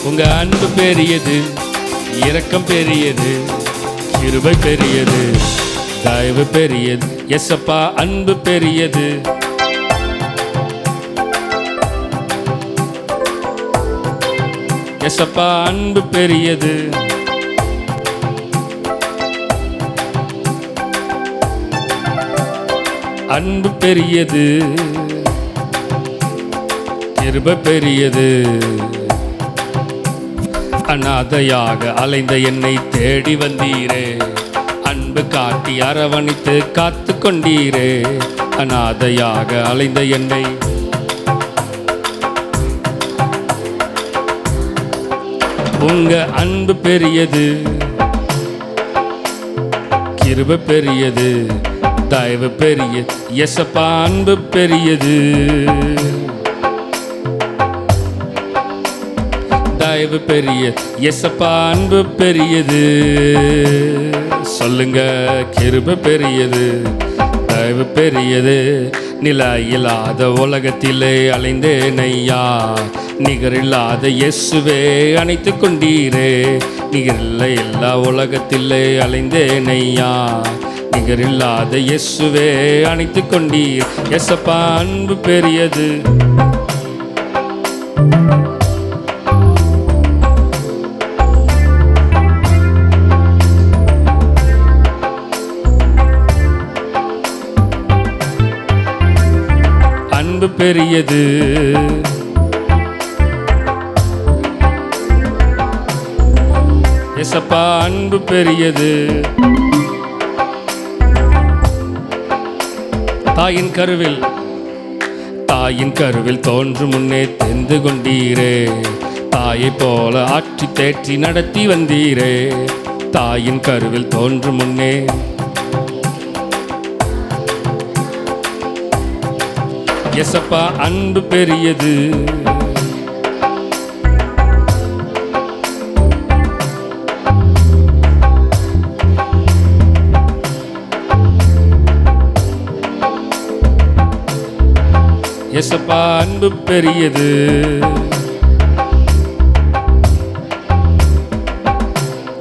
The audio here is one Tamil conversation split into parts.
உங்க அன்பு பெரியது, இரக்கம் பெரியது, கிருபை பெரியது, தயவு பெரியது. எசப்பா அன்பு பெரியது. எசப்பா அன்பு பெரியது. அன்பு பெரியது, கிருபை பெரியது. அநாதையாக அலைந்த என்னை தேடி வந்தீரே, அன்பு காட்டி அரவணைத்து காத்து கொண்டீரே. அநாதையாக அலைந்த என்னை உங்க அன்பு பெரியது, கிருபை பெரியது, தயவு பெரியது. எசப்பா அன்பு பெரியது, தயவு பெரியது. எசப்பா அன்பு பெரியது. சொல்லுங்க, கிருபை பெரியது, தயவு பெரியது. நிலையில்லாத உலகத்திலே அலைந்தேன் ஐயா, நிகரில்லாத இயேசுவே அணைத்து கொண்டீரே. நிகரில்லை எல்லா உலகத்திலே அலைந்தேன் ஐயா, நிகரில்லாத இயேசுவே அணைத்து கொண்டீர். எசப்பா அன்பு பெரியது. அன்பு பெரியது, எசப்பா அன்பு பெரியது. தாயின் கருவில் தோன்றும் முன்னே தெரிந்து கொண்டீரே. தாயை போல ஆற்றி தேற்றி நடத்தி வந்தீரே. தாயின் கருவில் தோன்றும் முன்னே எசப்பா அன்பு பெரியது. எசப்பா அன்பு பெரியது.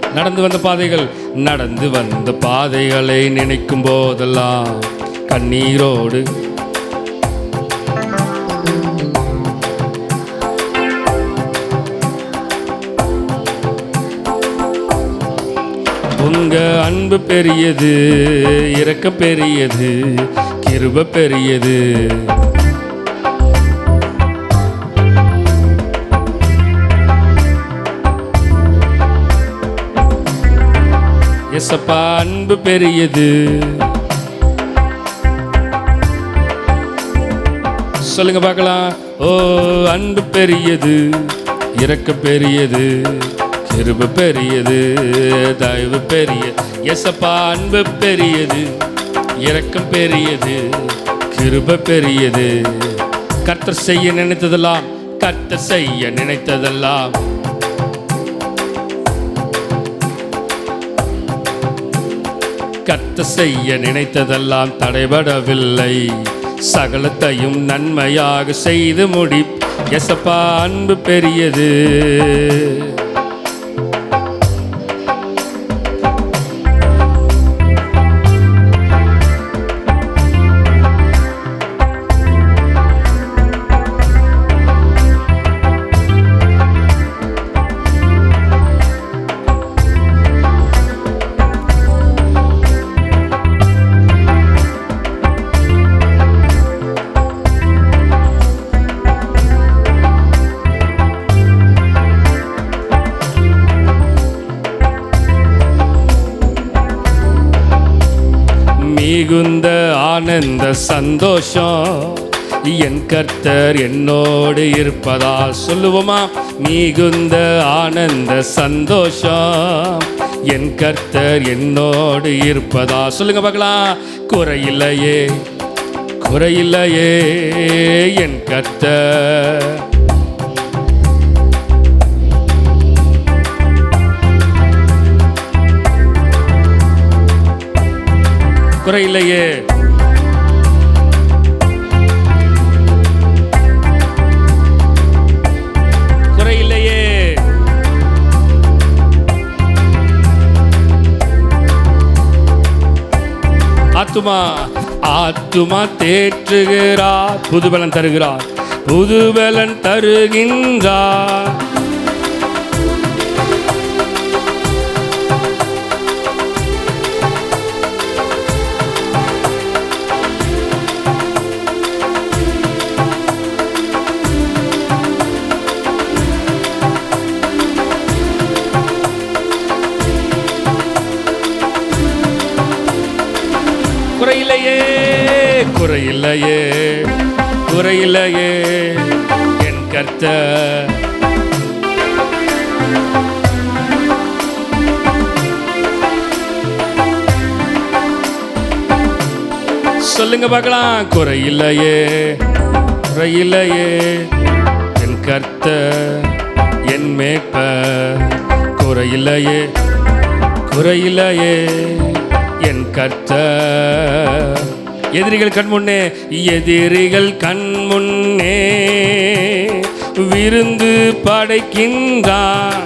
நடந்து வந்த பாதைகளை நினைக்கும் போதெல்லாம் கண்ணீரோடு உங்க அன்பு பெரியது, இரக்கம் பெரியது, கிருபை பெரியது. எசப்பா அன்பு பெரியது. சொல்லுங்க பார்க்கலாம். ஓ அன்பு பெரியது, இரக்கம் பெரியது, கிருபை பெரியது, தயவு பெரியது. எசப்பா அன்பு பெரியது, இரக்கம் பெரியது, கிருபை பெரியது. கர்த்தர் செய்ய நினைத்ததெல்லாம், கர்த்தர் செய்ய நினைத்ததெல்லாம் கர்த்தர் செய்ய நினைத்ததெல்லாம் தடைபடவில்லை. சகலத்தையும் நன்மையாக செய்து முடி. எசப்பா அன்பு பெரியது. மிகுந்த ஆனந்த சந்தோஷம் என் கர்த்தர் என்னோடு இருப்பதால். சொல்லுவோமா? மிகுந்த ஆனந்த சந்தோஷம் என் கர்த்தர் என்னோடு இருப்பதால். சொல்லுங்க பார்க்கலாம். குறையில்லையே, குறையில்லையே என் கர்த்தர். குறையில்லையே, குறையில்லையே. ஆத்துமா ஆத்துமா தேற்றுகிறார், புதுபலன் தருகிறார், புதுபலன் தருகின்றார். குறையில்லையே குறையில்லையே குறையில்லையே என் கர்த்தர். சொல்லுங்க பார்க்கலாம். குறையில்லையே குறையில்லையே என் கர்த்தர் என் மேய்ப்பர். குறையில்லையே குறையில்லையே என் கர்த்தர். எதிரிகள் கண் முன்னே எதிரிகள் கண் முன்னே விருந்து படைக்கின்றான்.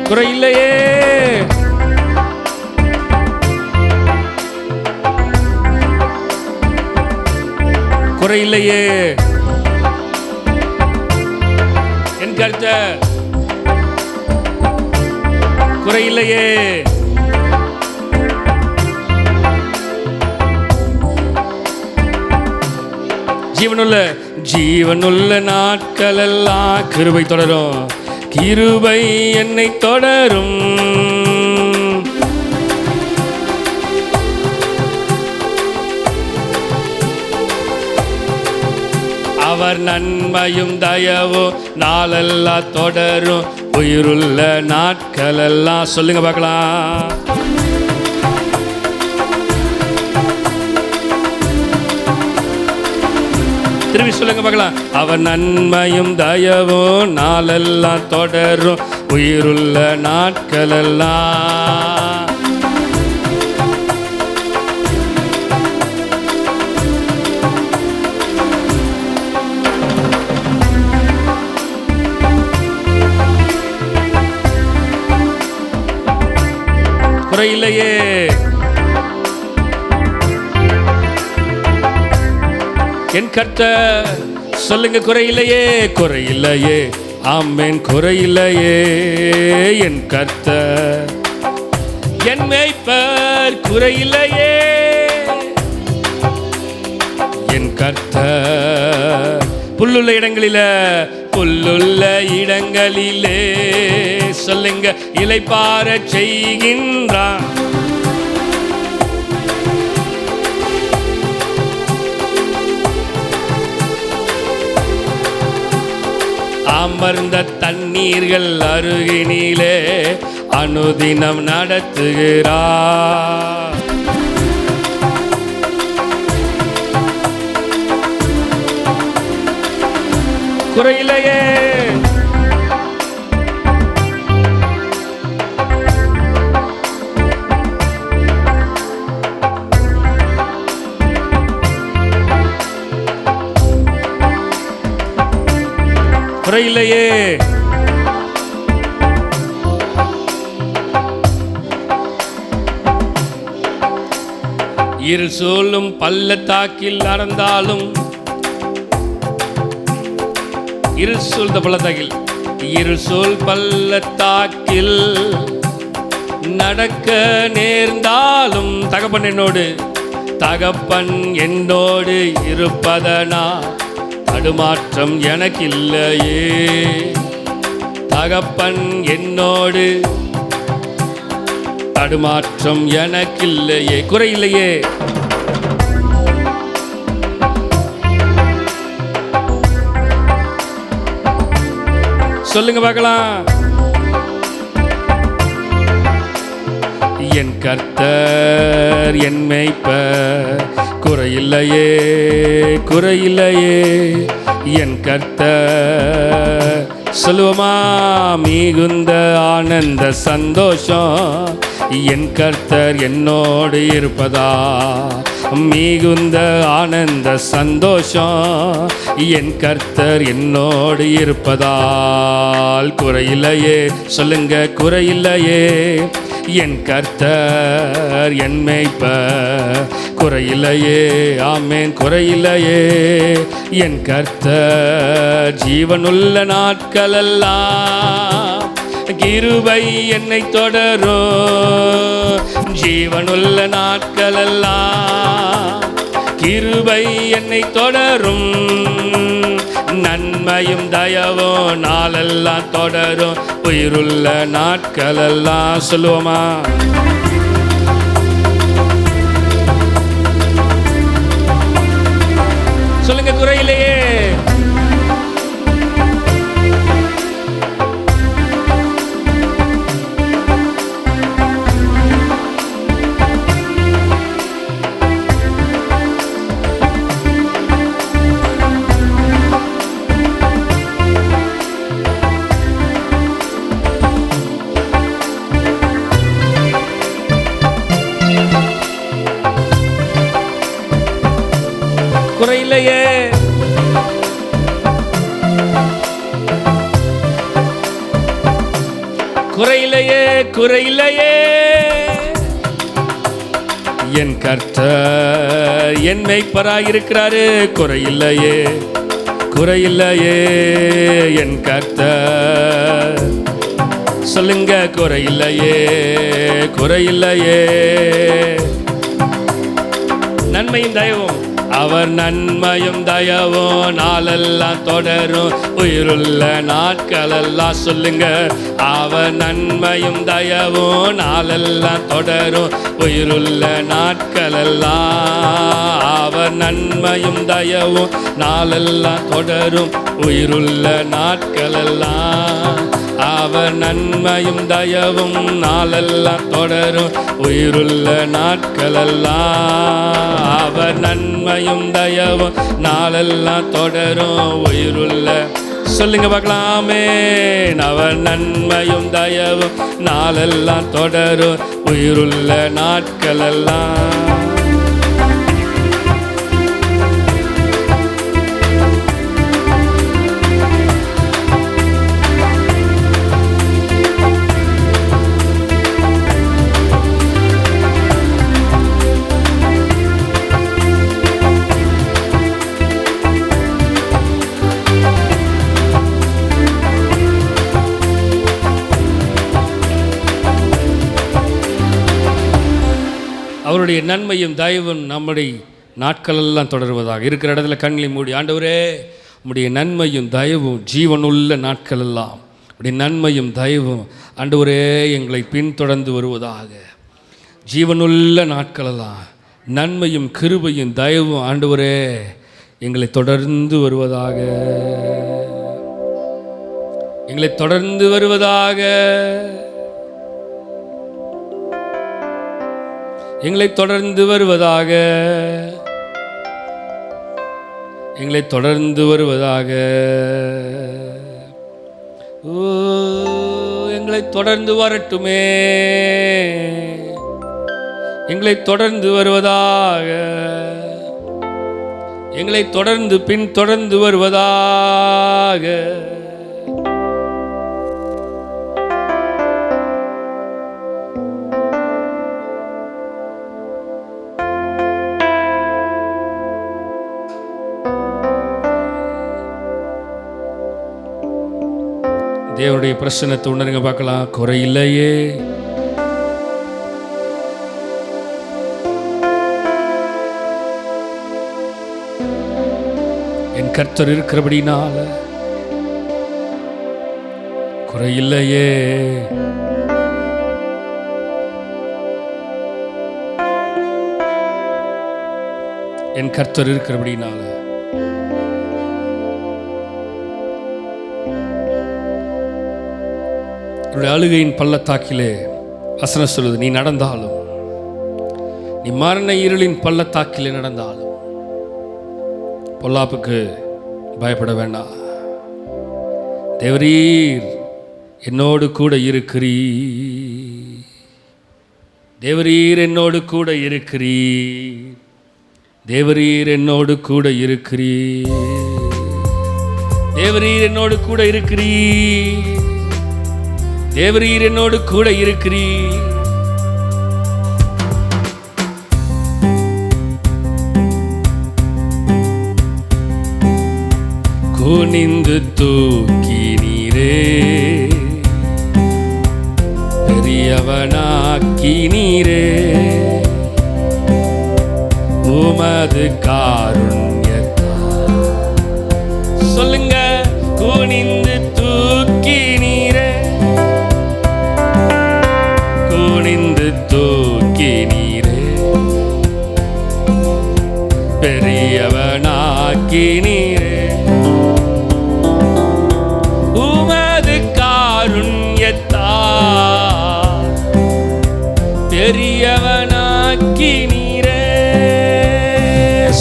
குறையில்லையே குறையில்லையே என் கர்த்தர். குறையில்லையே ஜீவனுள்ள நாட்களெல்லாம் கிருபை தொடரும், கிருபை என்னை தொடரும். அவர் நன்மையும் தயவும் நாளெல்லாம் தொடரும், உயிருள்ள நாட்களெல்லாம். சொல்லுங்க பார்க்கலாம். திரும்பி சொல்லுங்க பார்க்கலாம். அவர் நன்மையும் தயவும் நாளெல்லாம் தொடரும், உயிருள்ள நாட்களெல்லாம். குறையில்லையே என் கர்த்தர். சொல்லுங்க. குறையில்லையே குறையில்லையே ஆமென். குறையில்லையே என் கர்த்தர் என் மேய்ப்பர். குறையில்லையே என் கர்த்தர். புல்லுள்ள இடங்களிலே சொல்லுங்க இளைப்பாற செய்கின்றான். அமர்ந்த தண்ணீர்கள் அருகினிலே அனுதினம் நடத்துகிறார். குறையில்லையே குறையில்லையே இருள் சூழும் பள்ளத்தாக்கில் நடந்தாலும், இருள் சூழ்ந்த பள்ளத்தாக்கில், இருள் சூழ் பள்ளத்தாக்கில் நடக்க நேர்ந்தாலும், தகப்பன் என்னோடு இருப்பதனா தடுமாற்றம் எனக்கில்லையே. தகப்பன் என்னோடு தடுமாற்றம் எனக்கில்லையே. குறையில்லையே சொல்லுங்க பார்க்கலாம். என் கர்த்தர் என் மேய்ப்பர். குறையில்லையே குறையில்லையே என் கர்த்தர். சொல்லுவோமா? மிகுந்த ஆனந்த சந்தோஷம் என் கர்த்தர் என்னோடு இருப்பதா. மிகுந்த ஆனந்த சந்தோஷம் என் கர்த்தர் என்னோடு இருப்பதால் குறையில்லையே. சொல்லுங்க, குறையில்லையே. என் கர்த்தர் என் மேய்ப்பர், குறையில்லையே. ஆமென், குறையில்லையே. என் கர்த்தர் ஜீவனுள்ள நாட்களெல்லாம் கிருபை என்னை தொடரும். ஜீவனுள்ள நாட்களெல்லாம் கிருபை என்னை தொடரும். நன்மையும் தயவும் நாளெல்லாம் தொடரும். உயிருள்ள நாட்களெல்லாம். சொல்லுவோமா? சொல்லுங்க, குறையில்லையே. குறையில்லையே. குறையில்லையே, குறையில்லையே. என் கர்த்தர் என் மேய்ப்பராயிருக்கிறாரு. குறையில்லையே, குறையில்லையே. என் கர்த்தர். சொல்லுங்க, குறையில்லையே, குறையில்லையே. நன்மையும் தயவும் அவர் நன்மையும் தயவும் நாளெல்லாம் தொடரும். உயிருள்ள நாட்களெல்லாம். சொல்லுங்க, அவர் நன்மையும் தயவும் நாளெல்லாம் தொடரும். உயிருள்ள நாட்களெல்லாம் அவர் நன்மையும் தயவும் நாளெல்லாம் தொடரும். உயிருள்ள நாட்களெல்லாம் அவர் நன்மையும் தயவும் நாளெல்லாம் தொடரும். உயிருள்ள நாட்களெல்லாம் அவர் நன்மையும் தயவும் நாளெல்லாம் தொடரும். உயிருள்ள. சொல்லுங்க பார்க்கலாமே. அவர் நன்மையும் தயவும் நாளெல்லாம் தொடரும். உயிருள்ள நாட்களெல்லாம். அவருடைய நன்மையும் தயவும் நம்முடைய நாட்களெல்லாம் தொடர்வதாக. இருக்கிற இடத்துல கண்களை மூடி, ஆண்டவரே உம்முடைய நன்மையும் தயவும் ஜீவனுள்ள நாட்களெல்லாம் உடைய நன்மையும் தயவும் ஆண்டவரே எங்களை பின்தொடர்ந்து வருவதாக. ஜீவனுள்ள நாட்களெல்லாம் நன்மையும் கிருபையும் தயவும் ஆண்டவரே எங்களை தொடர்ந்து வருவதாக. எங்களை தொடர்ந்து வருவதாக. எங்களை தொடர்ந்து வருவதாக. எங்களை தொடர்ந்து வருவதாக. ஓ, எங்களை தொடர்ந்து வரட்டுமே. எங்களை தொடர்ந்து வருவதாக. எங்களை தொடர்ந்து பின்தொடர்ந்து வருவதாக. தேவனுடைய பிரசன்னத்தை உணருங்க பார்க்கலாம். குறையில்லையே. என் கர்த்தர் இருக்கிறபடினால குறையில்லையே. என் கர்த்தர் இருக்கிறபடினால. அழுகையின் பள்ளத்தாக்கிலே வசனம் சொல்லுது, நீ நடந்தாலும், நீ மரண இருளின் பள்ளத்தாக்கிலே நடந்தாலும் பொல்லாப்புக்கு பயப்பட வேண்டாம். தேவரீர் என்னோடு கூட இருக்கிறீர். தேவரீர் என்னோடு கூட இருக்கிறீர். தேவரீர் என்னோடு கூட இருக்கிறீர். தேவரீர் என்னோடு கூட இருக்கிறீர். தேவரீர் என்னோடு கூட இருக்கிறீர். குனிந்து தூக்கினீரே, பெரியவனாக்கினீரே, உமது காருண்யத்தால். சொல்லுங்க, குனிந்து தூக்கினீரே, குனிந்து தூக்கினீரே, பெரியவனாக்கினீரே, உமது காருண்யத்தால் பெரியவனாக்கினீரே.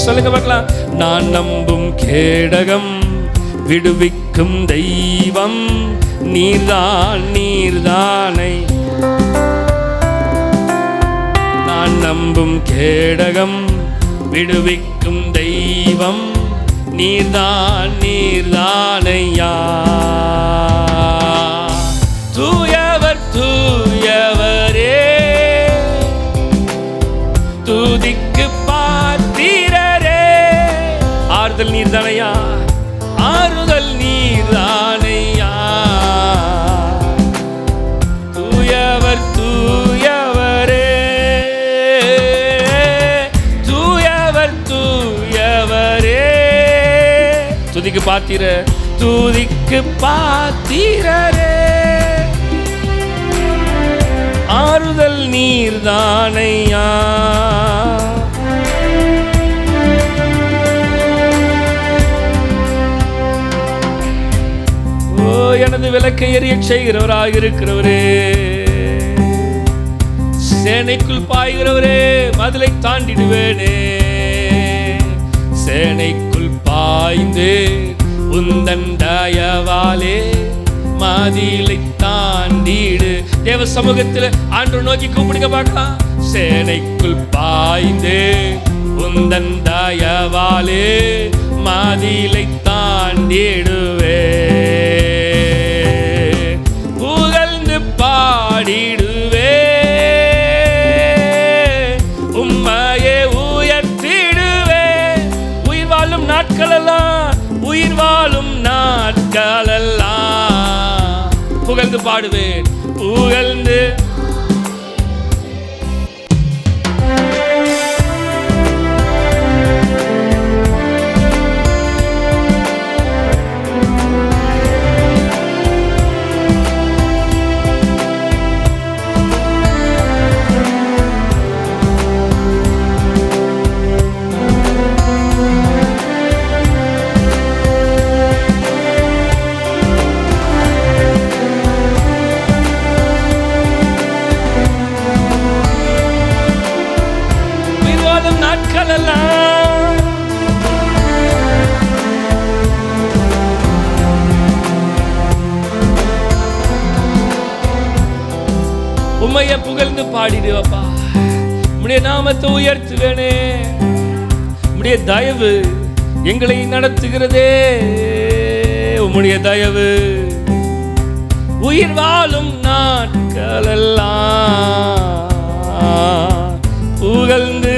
சொல்லுங்க பார்க்கலாம். நான் நம்பும் கேடகம், விடுவிக்கும் தெய்வம் நீர்தான், நீர்தானை. நான் நம்பும் கேடகம், விடுவிக்கும் தெய்வம் நீர்தான், நீர்தானையா. தூயவர் தூயவரே, துதிக்கு பாத்திரரே. ஆறுதல் நீர்தானையா, ஆறுதல் நீர்தானையா. தூயவர் தூயவரே, தூயவர் தூயவரே, துதிக்கு பாத்திர, துதிக்கு பாத்திரரே, ஆறுதல் நீர்தானையா. ஓ எனது விளக்கை எரிய செய்கிறவராக இருக்கிறவரே, சேனைக்குள் பாய்கிறவரே, மதிலை தாண்டிடுவேனே. சேனைக்குள் பாய்ந்து உந்தன் தயவாலே மதிலை தாண்டிடு. தேவ சமூகத்தில் ஆண்டவர் நோக்கி கூப்பிடுங்க பார்க்கலாம். சேனைக்குள் பாய்ந்து உந்தன் தயவாலே மதிலை தாண்டிடுவே. புகழ்ந்து பாடிடுவே, உம்மையே உயர்த்திடுவே. உயிர் வாழும் நாட்களெல்லாம், உயிர் வாழும் நாட்களெல்லாம் புகழ்ந்து பாடுவேன். புகழ்ந்து உம்மைய புகழ்ந்து பாடிடுவப்பா. உம்முடைய நாமத்தை உயர்த்துவேனே. உம்முடைய தயவு எங்களை நடத்துகிறதே. உம்முடைய தயவு உயிர் வாழும் நாட்களெல்லாம் புகழ்ந்து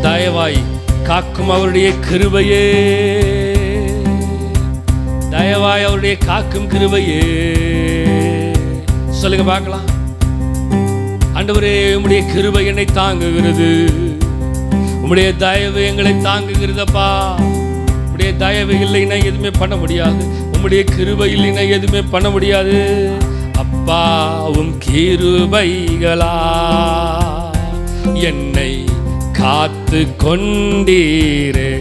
தயவாய் காக்கும் அவருடைய கிருபையே, தயவாய் அவருடைய காக்கும் கிருபையே. சொல்லுங்க பார்க்கலாம். ஆண்டவரே, உம்முடைய கிருபை என்னை தாங்குகிறது, உம்முடைய தயவு எங்களை தாங்குகிறதப்பா. உம்முடைய தயவு இல்லைன்னா எதுவுமே பண்ண முடியாது. உம்முடைய கிருபை இல்லைன்னா எதுவுமே பண்ண முடியாது. அப்பா உம் கிருபைகளா என்னை காத்து கொண்டீரே.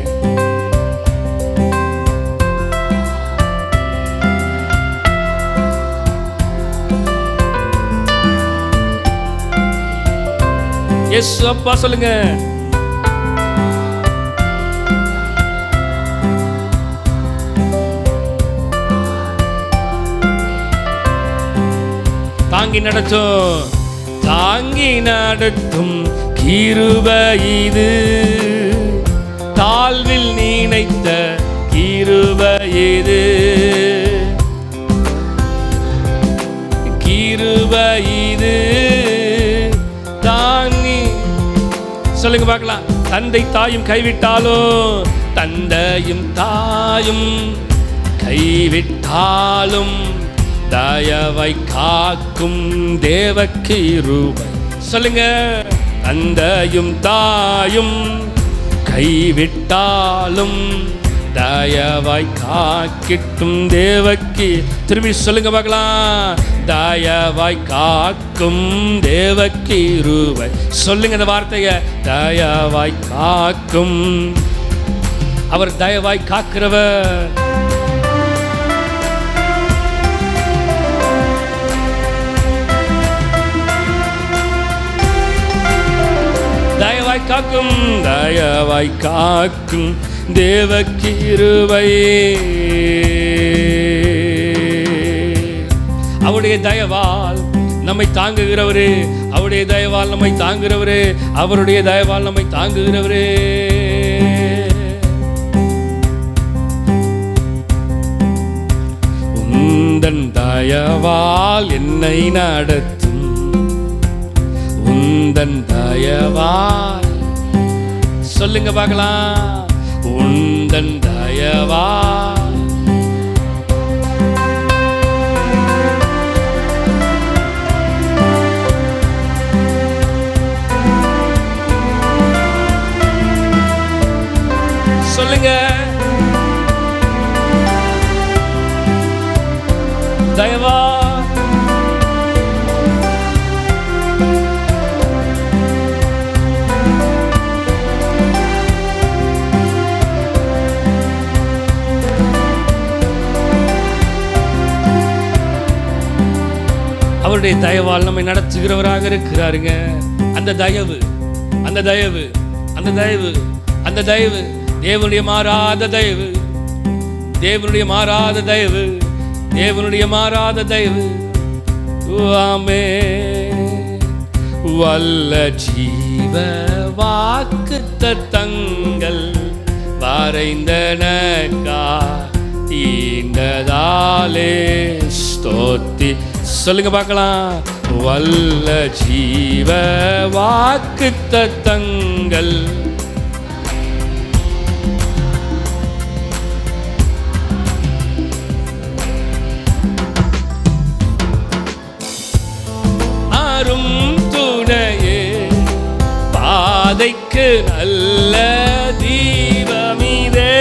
எஸ் அப்பா சொல்லுங்க. தாங்கி நடத்தும் கிருபை இது, தாழ்வில் நினைத்த கிருபை இது, கிருபை இது தாங்கி. சொல்லுங்க பார்க்கலாம். தந்தை தாயும் கைவிட்டாலும், தந்தையும் தாயும் கைவிட்டாலும் தயவை காக்கும் தேவ கிருபை. சொல்லுங்க. தந்தையும் தாயும் கைவிட்டாலும் தயவாய் காக்கிட்டும் தேவக்கி. திரும்பி சொல்லுங்க பார்க்கலாம். தயவாய் காக்கும் தேவக்கி ரூபாய். சொல்லுங்க இந்த வார்த்தைய. தயவாய் காக்கும். அவர் தயவாய் காக்கிறவர். தயவாய் காக்கும், தயவாய் காக்கும் தேவ கிருபை. அவருடைய தயவால் நம்மை தாங்குகிறவரே, அவருடைய தயவால் நம்மை தாங்குகிறவரே, அவருடைய தயவால் நம்மை தாங்குகிறவரே. உந்தன் தயவால் என்னை நடத்தும், உந்தன் தயவால். சொல்லுங்க பார்க்கலாம். உந்தன் தயவால். சொல்லுங்க. தயவா. அவருடைய தயவால் நம்மை நடத்துகிறவராக இருக்கிறாருங்க. அந்த தயவு, அந்த தயவு, அந்த தயவு, அந்த தயவு தேவனுடைய மாறாத தயவு, தேவனுடைய மாறாத தயவு, தேவனுடைய மாறாத தயவு. ஆமென். வல்ல ஜீவ வாக்குத்தத்தங்கள் வரைந்தனக்கா ஈண்டதாலே ஸ்தோத்தி. சொல்லுங்க பார்க்கலாம். வல்ல ஜீவ வாக்குத்தத்தங்கள் ஆரும் துணையே பாதைக்கு நல்ல தீபமிதே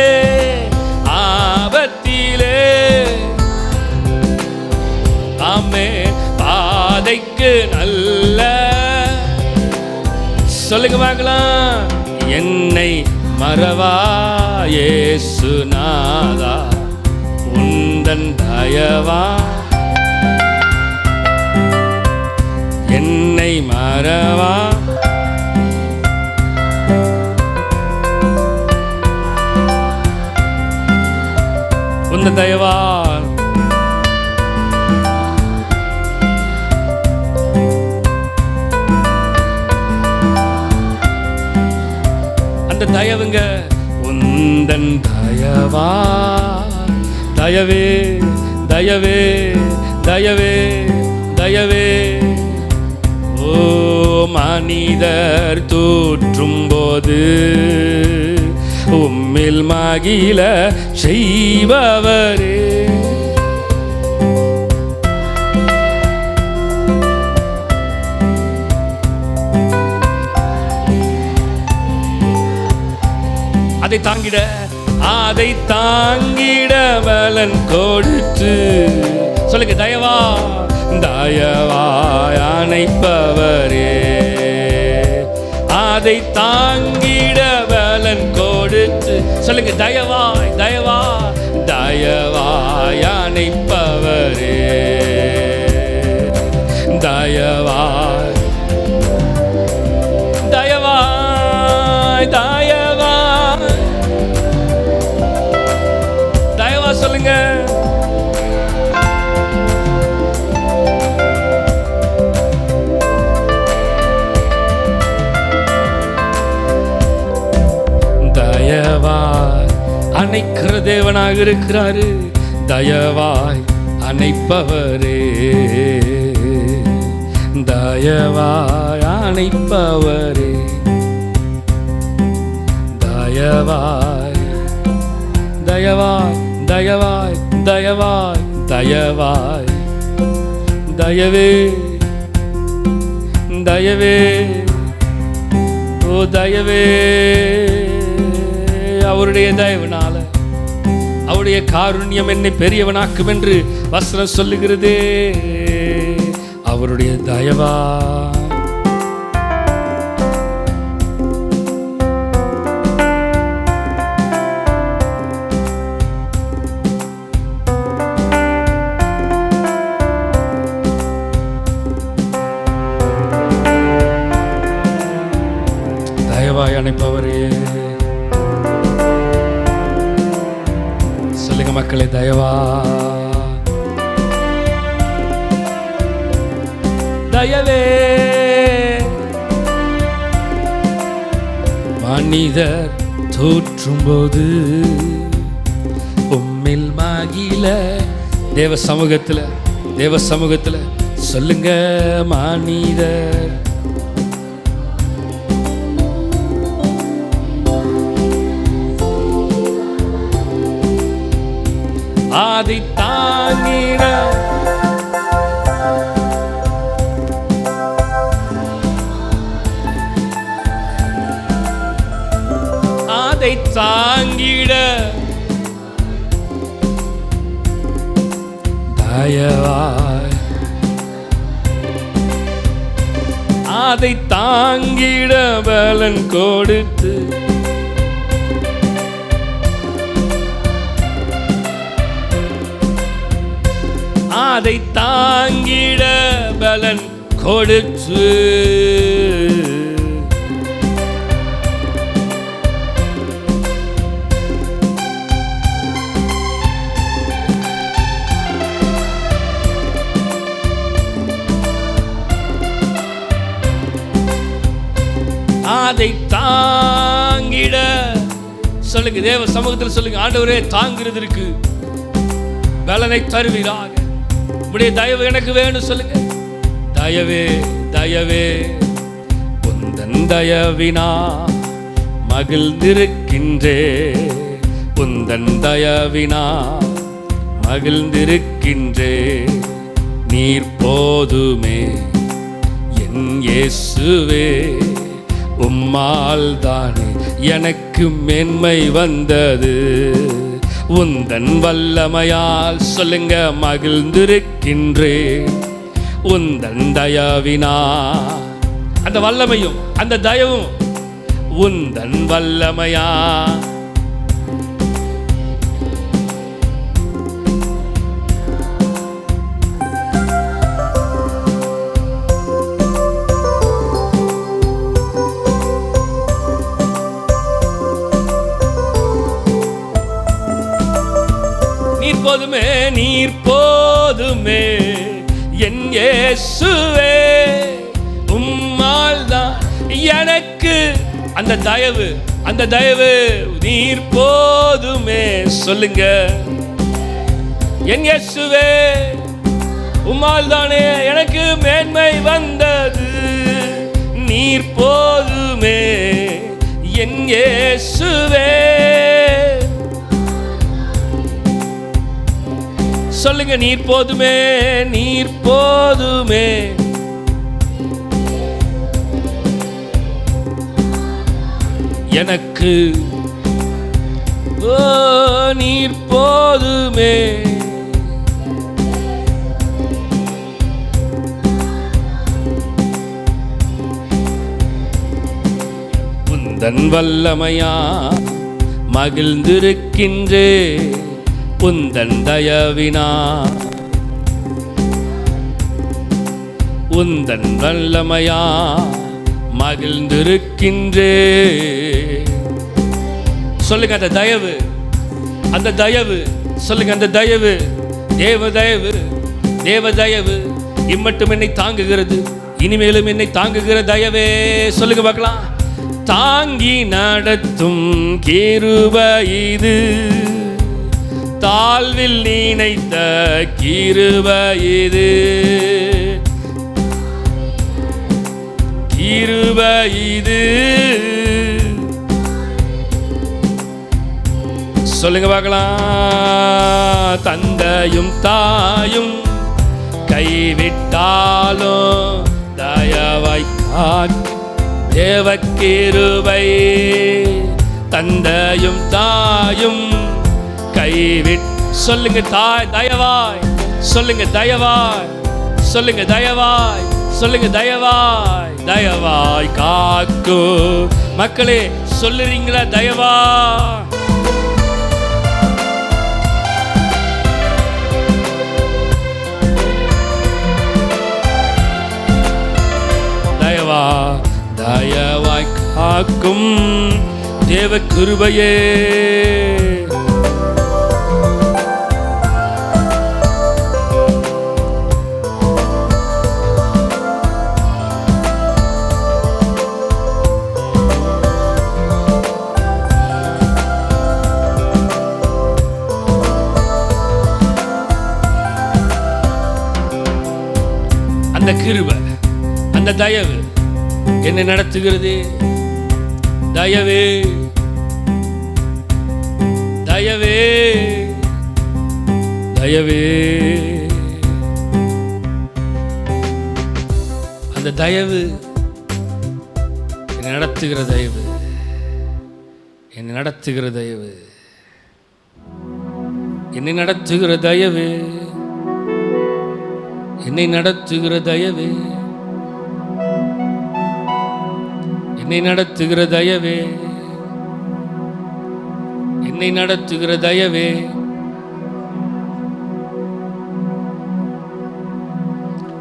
ஆபத்திலே. ஆமென். பாதைக்கு நல்ல. சொல்லுங்க பார்க்கலாம். என்னை மறவா இயேசுநாதா உந்தன் தயவா. என்னை மறவா. உந்தன் தயவா. அந்த தயவுங்க. உந்தன் தயவா. தயவே, தயவே, தயவே, தயவே. ஓ மனிதர் தூற்றும் போது உம்மில் மகிழ செய்பவரே. அதை தாங்கிட அதை தாங்கிட பலன் கொடுத்து. சொல்லுங்க, தயவா தயவாய் அணைப்பவரே, அதை தாங்கிட பலன் கொடுத்து. சொல்லுங்க, தயவாய் தயவா தயவாய் அணைப்பவரே, தயவாய் தயவாய் தயவாய் தயவா. சொல்லுங்க, தயவாய் அணைக்கிற தேவனாக இருக்கிறாரு. தயவாய் அணைப்பவரே, தயவாய் அணைப்பவரே, தயவாய் தயவாய் தயவாய் தயவாய் தயவாய் தயவே தயவே ஓ தயவே. அவருடைய தயவுனால அவருடைய காருண்யம் என்னை பெரியவனாக்கும் என்று வசனம் சொல்லுகிறதே. அவருடைய தயவா தயவாய் அணைப்பவரே. சொல்லுங்க மக்களே, தயவா தயவே. மனிதர் தோற்றும் போது உம்மில் மகிழ. தேவ சமூகத்தில் சொல்லுங்க, மனிதர் அதை தாங்கிட அதை தாங்கிட தயவாய் அதை தாங்கிட பலன் கொடுத்து. அதை தாங்கிட பலன் கொடுத்து. அதை தாங்கிட. சொல்லுங்க, தேவ சமூகத்தில் சொல்லுங்க, ஆண்டவரே தாங்கிறதற்கு பலனை தருவீராக. உடைய தயவு எனக்கு வேணும். சொல்லுங்க, தயவே தயவே. உந்தன் தயவினா மகிழ்ந்திருக்கின்றே, உந்தன் தயவினா மகிழ்ந்திருக்கின்றே. நீர் போதுமே என் இயேசுவே, உம்மால் தானே எனக்கு மேன்மை வந்தது. உந்தன் வல்லமையால் சொல்லுங்க, மகிழ்ந்திருக்கின்றேன். உந்தன் தயவினா, அந்த வல்லமையும் அந்த தயவும் உந்தன் வல்லமையா. போதுமே, நீர் போதுமே என் இயேசுவே, உம்மால் தான் எனக்கு அந்த தயவு நீர் போதுமே. சொல்லுங்க, என் இயேசுவே, உம்மால் தானே எனக்கு மேன்மை வந்தது. நீர் போதுமே என் இயேசுவே. சொல்லுங்க, நீர் போதுமே, நீர் போதுமே. எனக்கு ஓ ஓ நீர் போதுமே. உந்தன் வல்லமையா மகிழ்ந்திருக்கின்றே, உந்தன் தயவினா உந்தன் வல்லமையா மகிழ்ந்திருக்கின்றே. சொல்லுங்க அந்த தயவு, அந்த தயவு சொல்லுங்க, அந்த தயவு, தேவ தயவு, தேவ தயவு இம்மட்டும் என்னை தாங்குகிறது, இனிமேலும் என்னை தாங்குகிற தயவே. சொல்லுங்க பார்க்கலாம். தாங்கி நடத்தும் கிருபை இது, தாழ்வில் நினைத்த கிருபை இது, கிருபை இது. சொல்லுங்க பார்க்கலாம். தந்தையும் தாயும் கைவிட்டாலும் தயவாய் தேவ கிருபை. தந்தையும் தாயும் சொல்லுங்க தயவாய், சொல்லுங்க தயவாய், சொல்லுங்க தயவாய், சொல்லுங்க தயவாய், தயவாய் காக்கு. மக்களே சொல்லுறீங்களா தயவா? தயவா, தயவாய் காக்கும் தேவ கிருபையே. அந்த கிருபை, அந்த தயவு என்னை நடத்துகிறது. தயவே, தயவே, தயவே. அந்த தயவு என்னை நடத்துகிற தயவு, என்னை நடத்துகிற தயவு, என்னை நடத்துகிற தயவு, என்னை நடத்துகிற தயவே, என்னை நடத்துகிற தயவே, என்னை நடத்துகிற தயவே.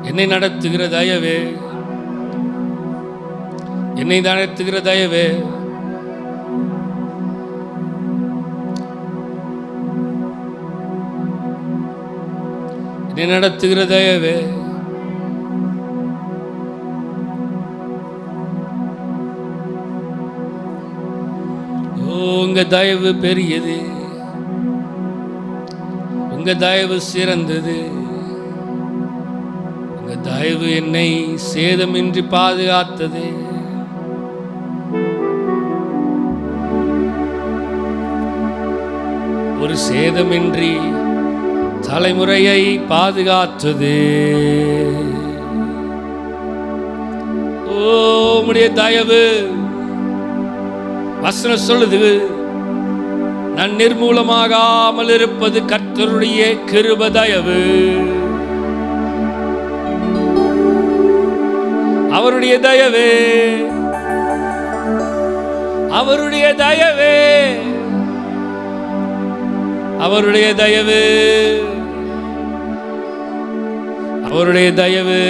என்னை நடத்துகிற தயவே, என்னை நடத்துகிற தயவே. என்னை நடத்துகிற தயவே. உங்க தயவு பெரியது, உங்க தயவு சிறந்தது, உங்க தயவு என்னை சேதமின்றி பாதுகாத்தது. ஒரு சேதமின்றி தலைமுறையை பாதுகாத்தது. ஓ உம்முடைய தயவு. வசனம் சொல்லுது, நான் நிர்மூலமாகாமல் இருப்பது கர்த்தருடைய கிருபை தயவு. அவருடைய தயவே, அவருடைய தயவே, அவருடைய தயவு, அவருடைய தயவு,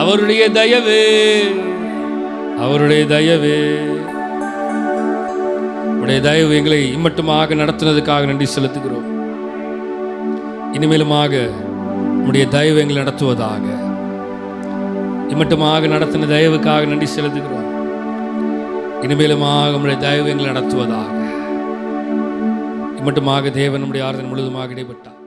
அவருடைய தயவு, அவருடைய தயவு. உடைய தயவு எங்களை இம்மட்டுமாக நடத்துனதுக்காக நன்றி செலுத்துகிறோம். இனிமேலுமாக உடைய தயவு எங்களை நடத்துவதாக. இம்மட்டுமாக நடத்தின தயவுக்காக நன்றி செலுத்துகிறோம். இனிமேலுமாக உடைய தயவு எங்களை நடத்துவதாக. இம்மட்டுமாக தேவன் நம்முடைய ஆராதனை முழுவதுமாக இடைப்பட்டார்.